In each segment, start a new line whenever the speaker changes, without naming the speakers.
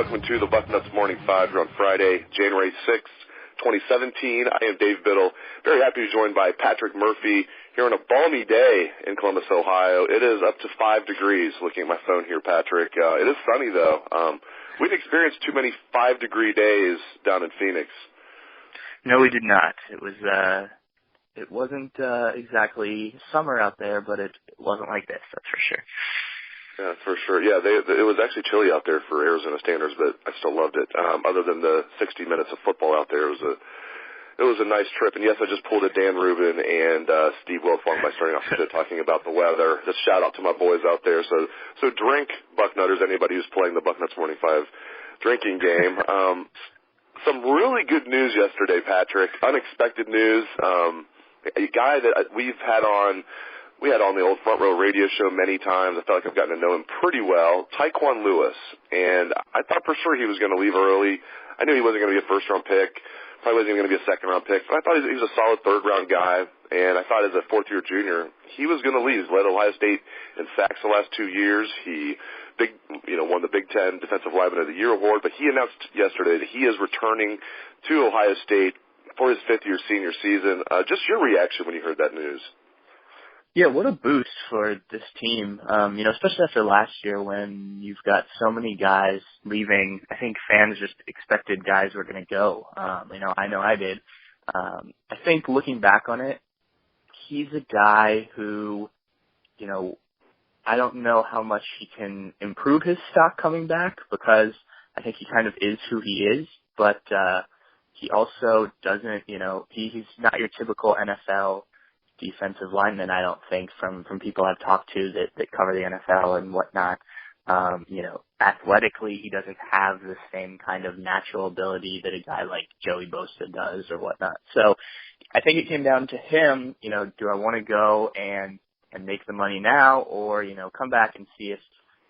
welcome to the Bucknuts Morning 5 here on Friday, January 6th, 2017. I am Dave Biddle. Very happy to be joined by Patrick Murphy here on a balmy day in Columbus, Ohio. It is up to 5 degrees looking at my phone here, Patrick. It is sunny, though. We've experienced too many 5-degree days down in Phoenix.
No, we did not. It wasn't exactly summer out there, but it wasn't like this, that's for sure.
Yeah, for sure. Yeah, it was actually chilly out there for Arizona standards, but I still loved it. Other than the 60 minutes of football out there, it was a nice trip. And yes, I just pulled a Dan Rubin and Steve Wilfong by starting off talking about the weather. Just shout out to my boys out there. So drink, Bucknutters, anybody who's playing the Bucknuts Morning 5 drinking game. Some really good news yesterday, Patrick. Unexpected news. A guy that we had on the old Front Row radio show many times. I felt like I've gotten to know him pretty well. Tyquan Lewis. And I thought for sure he was going to leave early. I knew he wasn't going to be a first-round pick. Probably wasn't even going to be a second-round pick. But I thought he was a solid third-round guy. And I thought as a fourth-year junior, he was going to leave. He's led Ohio State in sacks the last 2 years. He won the Big Ten Defensive Lineman of the Year award. But he announced yesterday that he is returning to Ohio State for his fifth-year senior season. Just your reaction when you heard that news.
Yeah, what a boost for this team, especially after last year when you've got so many guys leaving. I think fans just expected guys were going to go. I know I did. I think looking back on it, he's a guy who, I don't know how much he can improve his stock coming back because I think he kind of is who he is, but he also doesn't, he's not your typical NFL defensive lineman, I don't think, from people I've talked to that cover the NFL and whatnot. Athletically, he doesn't have the same kind of natural ability that a guy like Joey Bosa does or whatnot. So I think it came down to him, do I want to go and make the money now or, come back and see if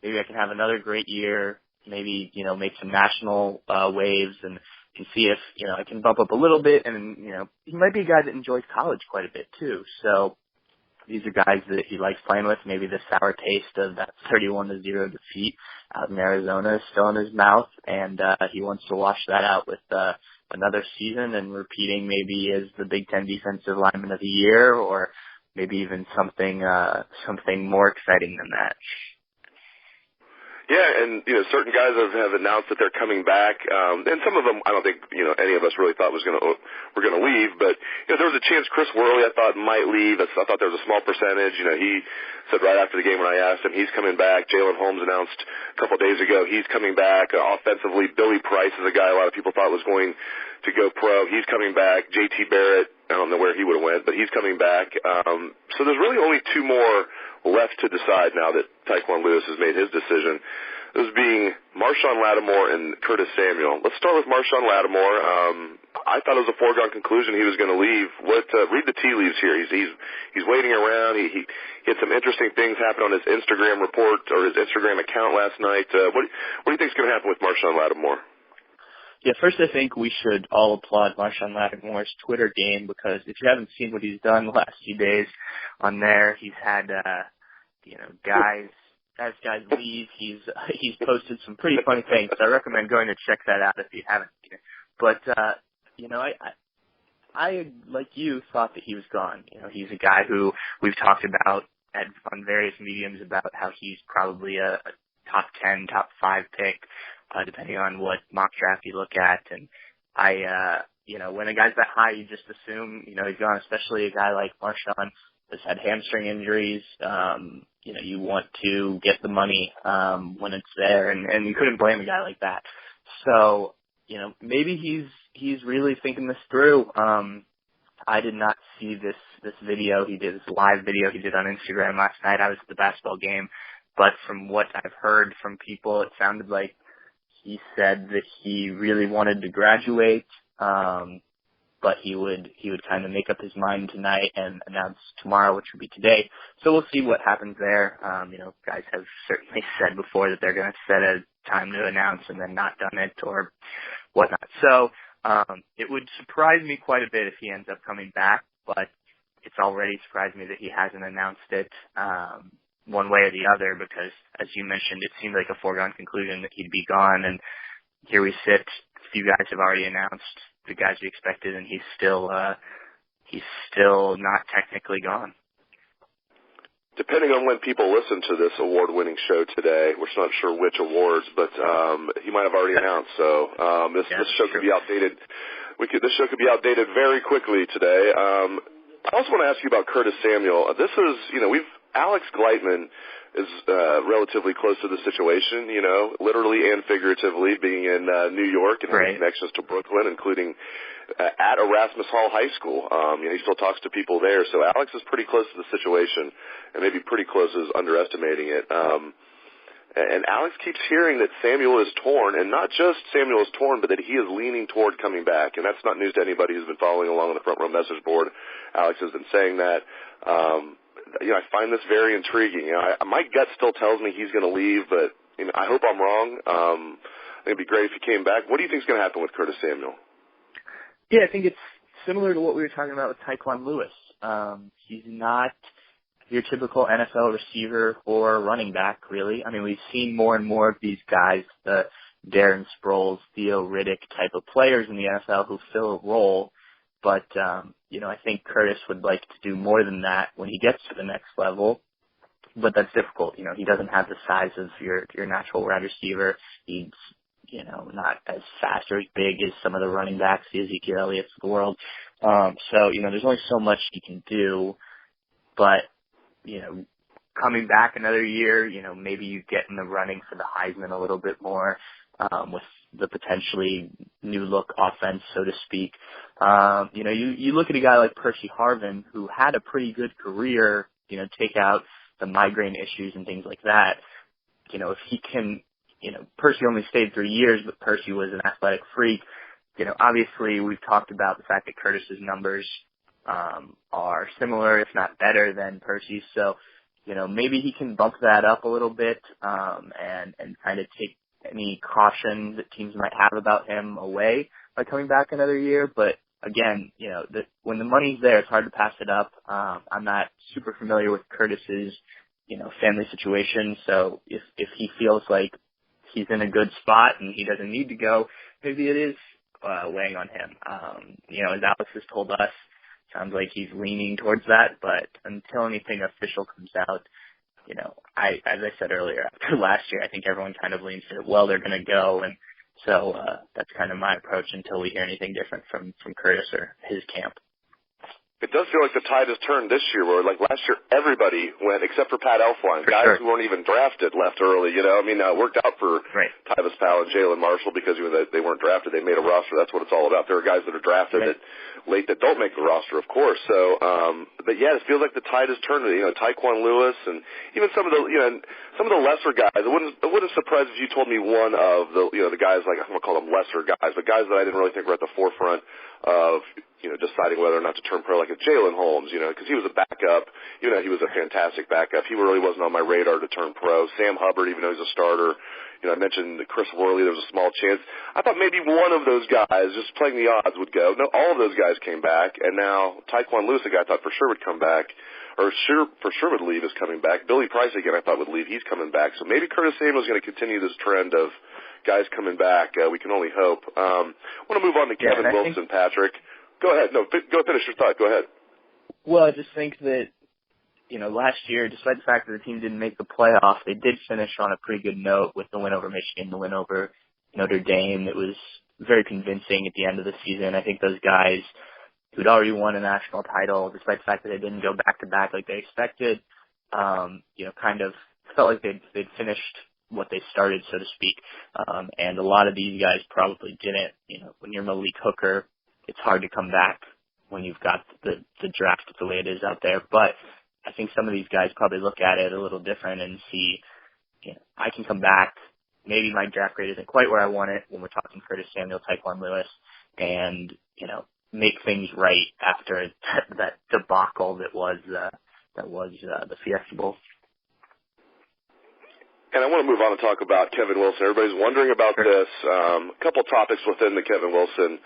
maybe I can have another great year, maybe, make some national waves and see if, I can bump up a little bit and, he might be a guy that enjoys college quite a bit too. So these are guys that he likes playing with. Maybe the sour taste of that 31-0 defeat out in Arizona is still in his mouth and, he wants to wash that out with, another season and repeating maybe as the Big Ten Defensive Lineman of the Year or maybe even something more exciting than that.
Yeah, and, certain guys have announced that they're coming back. And some of them, I don't think, any of us really thought were going to leave. But, there was a chance Chris Worley, I thought, might leave. I thought there was a small percentage. He said right after the game when I asked him, he's coming back. Jalen Holmes announced a couple of days ago he's coming back. Offensively, Billy Price is a guy a lot of people thought was going to go pro. He's coming back. J.T. Barrett, I don't know where he would have went, but he's coming back. So there's really only 2 more left to decide now that Tyquan Lewis has made his decision. Those being Marshon, Lattimore, and Curtis Samuel. Let's start with Marshon Lattimore. I thought it was a foregone conclusion he was going to leave. Read the tea leaves here. He's waiting around. He had some interesting things happen on his Instagram report or his Instagram account last night. What do you think is going to happen with Marshon Lattimore?
Yeah, first I think we should all applaud Marshon Lattimore's Twitter game because if you haven't seen what he's done the last few days on there, he's had, as guys leave, he's posted some pretty funny things. So I recommend going to check that out if you haven't seen it. But, I, like you, thought that he was gone. He's a guy who we've talked about on various mediums about how he's probably a top 10, top 5 pick. Depending on what mock draft you look at. And when a guy's that high, you just assume, he's gone, especially a guy like Marshon has had hamstring injuries. You want to get the money, when it's there and you couldn't blame a guy like that. So, maybe he's really thinking this through. I did not see this video he did, this live video he did on Instagram last night. I was at the basketball game, but from what I've heard from people, it sounded like he said that he really wanted to graduate, but he would kind of make up his mind tonight and announce tomorrow, which would be today. So we'll see what happens there. Guys have certainly said before that they're going to set a time to announce and then not done it or whatnot. So it would surprise me quite a bit if he ends up coming back, but it's already surprised me that he hasn't announced it one way or the other because, as you mentioned, it seemed like a foregone conclusion that he'd be gone. And here we sit. A few guys have already announced the guys we expected, and he's still not technically gone.
Depending on when people listen to this award-winning show today, we're not sure which awards, but he might have already announced. So this show could be outdated. This show could be outdated very quickly today. I also want to ask you about Curtis Samuel. This is, Alex Gleitman is relatively close to the situation, literally and figuratively, being in New York and having connections to Brooklyn, including at Erasmus Hall High School. He still talks to people there. So Alex is pretty close to the situation, and maybe pretty close is underestimating it. And Alex keeps hearing that Samuel is torn, and not just Samuel is torn, but that he is leaning toward coming back. And that's not news to anybody who's been following along on the Front Row message board. Alex has been saying that. I find this very intriguing. My gut still tells me he's going to leave, but I hope I'm wrong. I think it'd be great if he came back. What do you think is going to happen with Curtis Samuel?
Yeah, I think it's similar to what we were talking about with Tyquan Lewis. He's not your typical NFL receiver or running back, really. I mean, we've seen more and more of these guys, the Darren Sproles, Theo Riddick type of players in the NFL who fill a role. But, I think Curtis would like to do more than that when he gets to the next level. But that's difficult. He doesn't have the size of your natural wide receiver. He's, not as fast or as big as some of the running backs, the Ezekiel Elliott's of the world. So, there's only so much he can do. But, coming back another year, maybe you get in the running for the Heisman a little bit more, with the potentially new look offense, so to speak. You look at a guy like Percy Harvin, who had a pretty good career, take out the migraine issues and things like that. If he can, Percy only stayed 3 years, but Percy was an athletic freak. Obviously we've talked about the fact that Curtis's numbers are similar, if not better than Percy's. So, maybe he can bump that up a little bit, and kind of take any caution that teams might have about him away by coming back another year. But again, when the money's there, it's hard to pass it up. I'm not super familiar with Curtis's, family situation. So if he feels like he's in a good spot and he doesn't need to go, maybe it is weighing on him. As Alex has told us, sounds like he's leaning towards that, but until anything official comes out, as I said earlier, after last year, I think everyone kind of leans to, well, they're going to go, and so that's kind of my approach until we hear anything different from Curtis or his camp.
It does feel like the tide has turned this year, where like last year everybody went, except for Pat Elflein. Guys who weren't even drafted left early, It worked out for Tyvis Powell and Jalen Marshall because they weren't drafted. They made a roster. That's what it's all about. There are guys that are drafted late that don't make the roster, of course. So, but yeah, it feels like the tide has turned. Tyquan Lewis and even some of the lesser guys. It wouldn't surprise if you told me one of the guys, like I'm gonna call them lesser guys, but guys that I didn't really think were at the forefront of deciding whether or not to turn pro, like a Jalen Holmes, because he was a backup. He was a fantastic backup. He really wasn't on my radar to turn pro. Sam Hubbard, even though he's a starter. I mentioned Chris Worley. There was a small chance. I thought maybe one of those guys, just playing the odds, would go. No, all of those guys came back, and now Tyquan Lewis, a guy I thought for sure would come back, or for sure would leave, is coming back. Billy Price, again, I thought would leave. He's coming back. So maybe Curtis Samuel is going to continue this trend of guys coming back. We can only hope. I want to move on to Kevin Wilson, Patrick. Go ahead. No, go finish your thought. Go ahead.
Well, I just think that, last year, despite the fact that the team didn't make the playoffs, they did finish on a pretty good note with the win over Michigan, the win over Notre Dame. It was very convincing at the end of the season. I think those guys who'd already won a national title, despite the fact that they didn't go back-to-back like they expected, kind of felt like they'd finished what they started, so to speak. And a lot of these guys probably didn't. When you're Malik Hooker, it's hard to come back when you've got the draft the way it is out there. But I think some of these guys probably look at it a little different and see, I can come back. Maybe my draft grade isn't quite where I want it when we're talking Curtis Samuel, Tyquan Lewis, and, make things right after that debacle that was the Fiesta Bowl.
And I want to move on and talk about Kevin Wilson. Everybody's wondering about this. A couple topics within the Kevin Wilson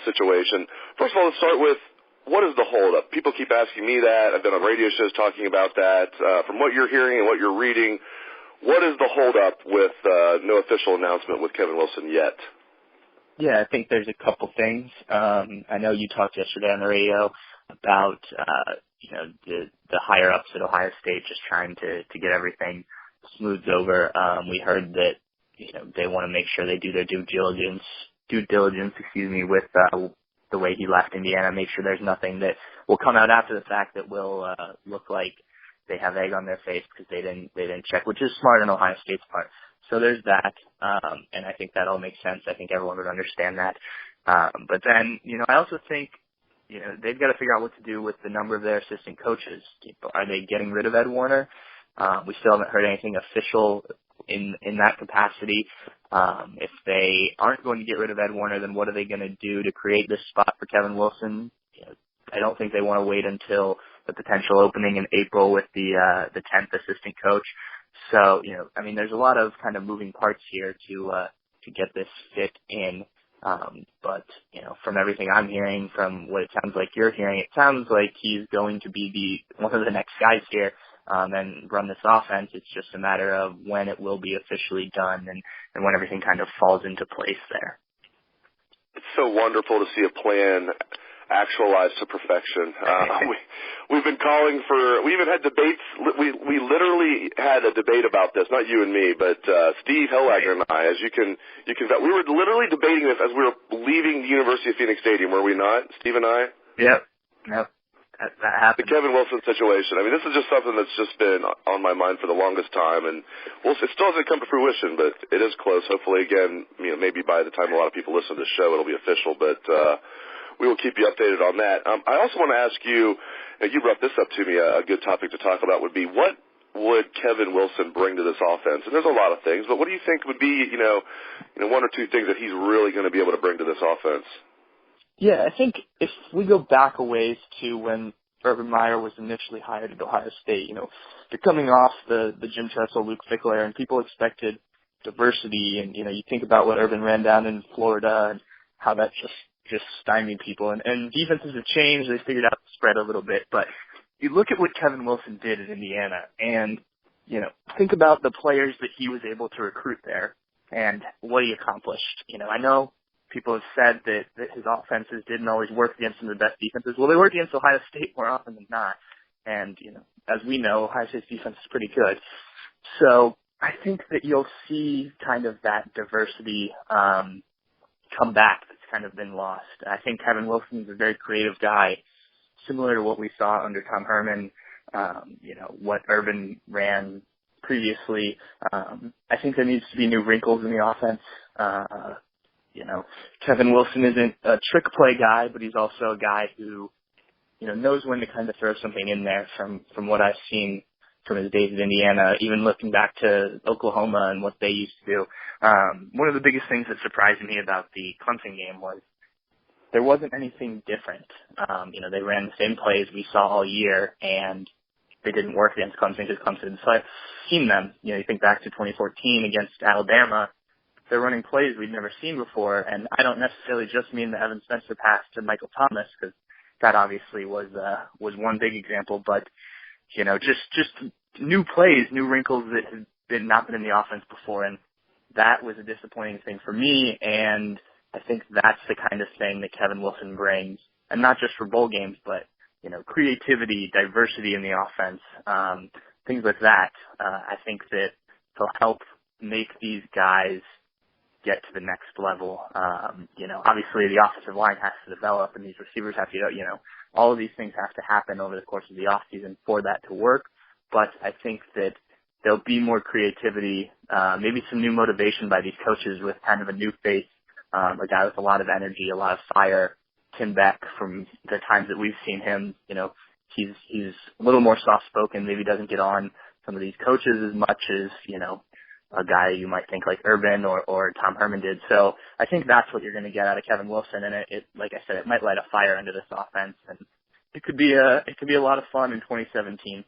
situation. First of all, let's start with, what is the holdup? People keep asking me that. I've been on radio shows talking about that. From what you're hearing and what you're reading, what is the holdup with no official announcement with Kevin Wilson yet?
Yeah, I think there's a couple things. I know you talked yesterday on the radio about the higher ups at Ohio State just trying to get everything smoothed over. We heard that they want to make sure they do their due diligence, with the way he left Indiana. Make sure there's nothing that will come out after the fact that will look like they have egg on their face because they didn't check, which is smart on Ohio State's part. So there's that, and I think that all makes sense. I think everyone would understand that. But then, I also think, they've got to figure out what to do with the number of their assistant coaches. Are they getting rid of Ed Warner? We still haven't heard anything official in that capacity. If they aren't going to get rid of Ed Warner, then what are they going to do to create this spot for Kevin Wilson? I don't think they want to wait until the potential opening in April with the 10th assistant coach. So, there's a lot of kind of moving parts here to get this fit in. But from everything I'm hearing, from what it sounds like you're hearing, it sounds like he's going to be one of the next guys here, and run this offense. It's just a matter of when it will be officially done and when everything kind of falls into place there.
It's so wonderful to see a plan actualized to perfection. We've been calling for, we even had debates, we literally had a debate about this, not you and me, but Steve Hellager and I, as you can, we were literally debating this as we were leaving the University of Phoenix Stadium, were we not, Steve and I?
Yep. That happened.
The Kevin Wilson situation. This is just something that's just been on my mind for the longest time, and it still hasn't come to fruition, but it is close. Hopefully, again, maybe by the time a lot of people listen to the show, it'll be official, but we will keep you updated on that. I also want to ask you, you brought this up to me, a good topic to talk about would be, what would Kevin Wilson bring to this offense? And there's a lot of things, but what do you think would be, one or two things that he's really going to be able to bring to this offense?
Yeah, I think if we go back a ways to when Urban Meyer was initially hired at Ohio State, they're coming off the Jim Tressel, Luke Fickell era, and people expected diversity, and, you think about what Urban ran down in Florida and how that just stymied people, and defenses have changed. They figured out the spread a little bit, but you look at what Kevin Wilson did at Indiana, and think about the players that he was able to recruit there and what he accomplished. I know people have said that his offenses didn't always work against some of the best defenses. Well, they worked against Ohio State more often than not, and as we know, Ohio State's defense is pretty good. So I think that you'll see kind of that diversity come back. Kind of been lost. I think Kevin Wilson is a very creative guy, similar to what we saw under Tom Herman, what Urban ran previously. I think there needs to be new wrinkles in the offense. Kevin Wilson isn't a trick play guy, but he's also a guy who, knows when to kind of throw something in there from what I've seen from his days at Indiana, even looking back to Oklahoma and what they used to do. One of the biggest things that surprised me about the Clemson game was there wasn't anything different. They ran the same plays we saw all year, and they didn't work against Clemson because Clemson. So I've seen them. You think back to 2014 against Alabama. They're running plays we'd never seen before, and I don't necessarily just mean the Evan Spencer pass to Michael Thomas, because that obviously was one big example, but just new plays, new wrinkles that had not been in the offense before, and that was a disappointing thing for me, and I think that's the kind of thing that Kevin Wilson brings, and not just for bowl games, but, creativity, diversity in the offense, things like that. I think that he'll help make these guys get to the next level. Obviously the offensive line has to develop, and these receivers have to, all of these things have to happen over the course of the offseason for that to work. But I think that there'll be more creativity, maybe some new motivation by these coaches with kind of a new face, a guy with a lot of energy, a lot of fire. Tim Beck, from the times that we've seen him, he's a little more soft-spoken, maybe doesn't get on some of these coaches as much as, a guy you might think like Urban or Tom Herman did. So I think that's what you're going to get out of Kevin Wilson, and it, like I said, it might light a fire under this offense, and it could be a lot of fun in 2017.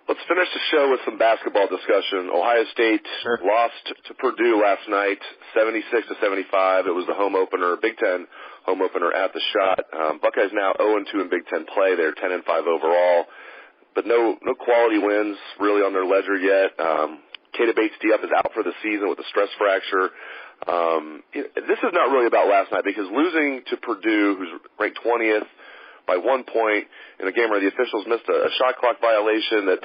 Let's finish the show with some basketball discussion. Ohio State lost to Purdue last night, 76-75. It was the home opener, Big Ten home opener at the Shot. Buckeyes now 0-2 in Big Ten play. They're 10-5 overall. but no quality wins really on their ledger yet. Kata Bates-Diop is out for the season with a stress fracture. This is not really about last night because losing to Purdue, who's ranked 20th, by 1 point in a game where the officials missed a shot clock violation that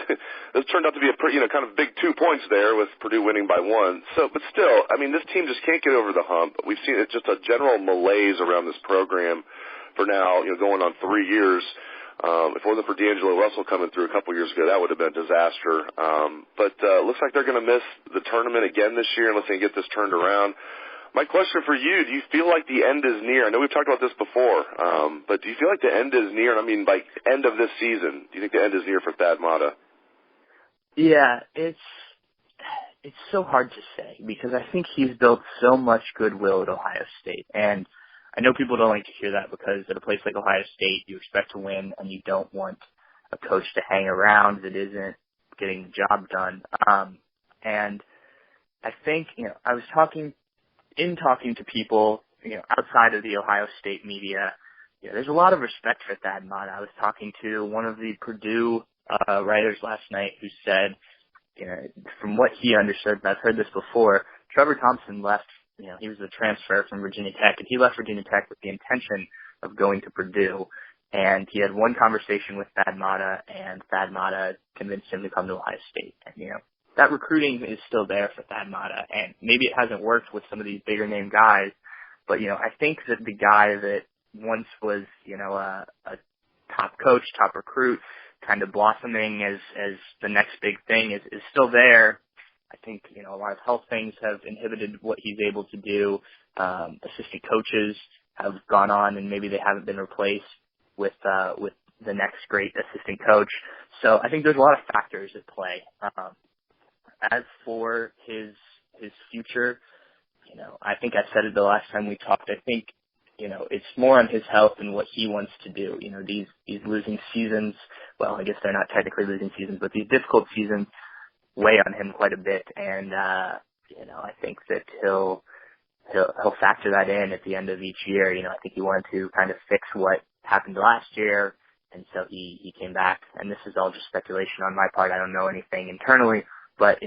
this turned out to be a pretty, kind of big 2 points there with Purdue winning by 1. So, but still, I mean, this team just can't get over the hump. We've seen it's just a general malaise around this program for now, going on 3 years. If it wasn't for D'Angelo Russell coming through a couple years ago, that would have been a disaster. But looks like they're going to miss the tournament again this year unless they can get this turned around. My question for you, do you feel like the end is near? I know we've talked about this before, but do you feel like the end is near? I mean, like, end of this season. Do you think the end is near for Thad Matta?
Yeah, it's so hard to say because I think he's built so much goodwill at Ohio State. And I know people don't like to hear that because at a place like Ohio State, you expect to win and you don't want a coach to hang around that isn't getting the job done. And I think, I was talking to people, outside of the Ohio State media, there's a lot of respect for Thad Matta. I was talking to one of the Purdue writers last night who said, from what he understood, and I've heard this before, Trevor Thompson left, he was a transfer from Virginia Tech, and he left Virginia Tech with the intention of going to Purdue. And he had one conversation with Thad Matta, and Thad Matta convinced him to come to Ohio State. And, that recruiting is still there for Thad Matta, and maybe it hasn't worked with some of these bigger name guys, but, I think that the guy that once was, a top coach, top recruit, kind of blossoming as the next big thing is still there. I think, a lot of health things have inhibited what he's able to do. Assistant coaches have gone on and maybe they haven't been replaced with the next great assistant coach. So I think there's a lot of factors at play. As for his future, I think I said it the last time we talked. I think, it's more on his health and what he wants to do. These losing seasons, well, I guess they're not technically losing seasons, but these difficult seasons weigh on him quite a bit. And, I think that he'll factor that in at the end of each year. I think he wanted to kind of fix what happened last year. And so he came back, and this is all just speculation on my part. I don't know anything internally. But,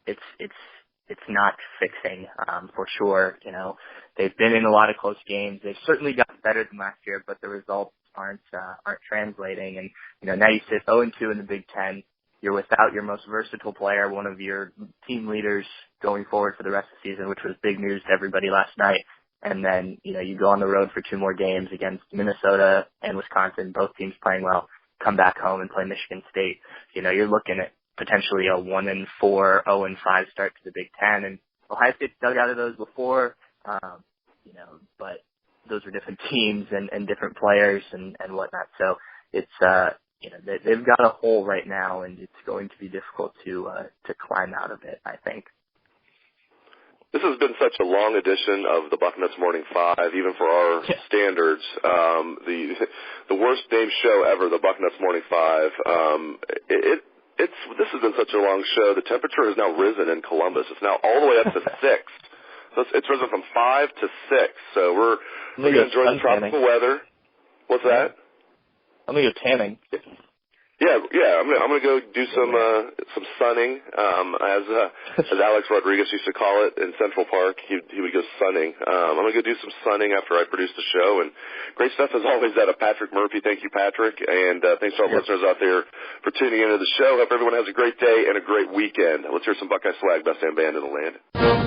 it's not fixing, for sure. They've been in a lot of close games. They've certainly gotten better than last year, but the results aren't translating. And, now you sit 0-2 in the Big Ten. You're without your most versatile player, one of your team leaders going forward for the rest of the season, which was big news to everybody last night. And then, you go on the road for 2 more games against Minnesota and Wisconsin, both teams playing well, come back home and play Michigan State. You're looking at potentially a 1-4, 0-5 start to the Big Ten, and Ohio State's dug out of those before, but those are different teams and different players and whatnot. So it's they've got a hole right now, and it's going to be difficult to climb out of it, I think.
This has been such a long edition of the Bucknuts Morning 5, even for our standards. The worst named show ever, the Bucknuts Morning 5. This has been such a long show. The temperature has now risen in Columbus. It's now all the way up to 6. So it's risen from 5 to 6. So we're going to enjoy the tropical weather. What's that?
I'm going to go tanning.
Yeah. I'm going to go do some sunning, as Alex Rodriguez used to call it in Central Park. He would go sunning. I'm going to go do some sunning after I produce the show. And great stuff as always out of Patrick Murphy. Thank you, Patrick. And thanks to all the listeners out there for tuning into the show. Hope everyone has a great day and a great weekend. Let's hear some Buckeye swag, best damn band in the land.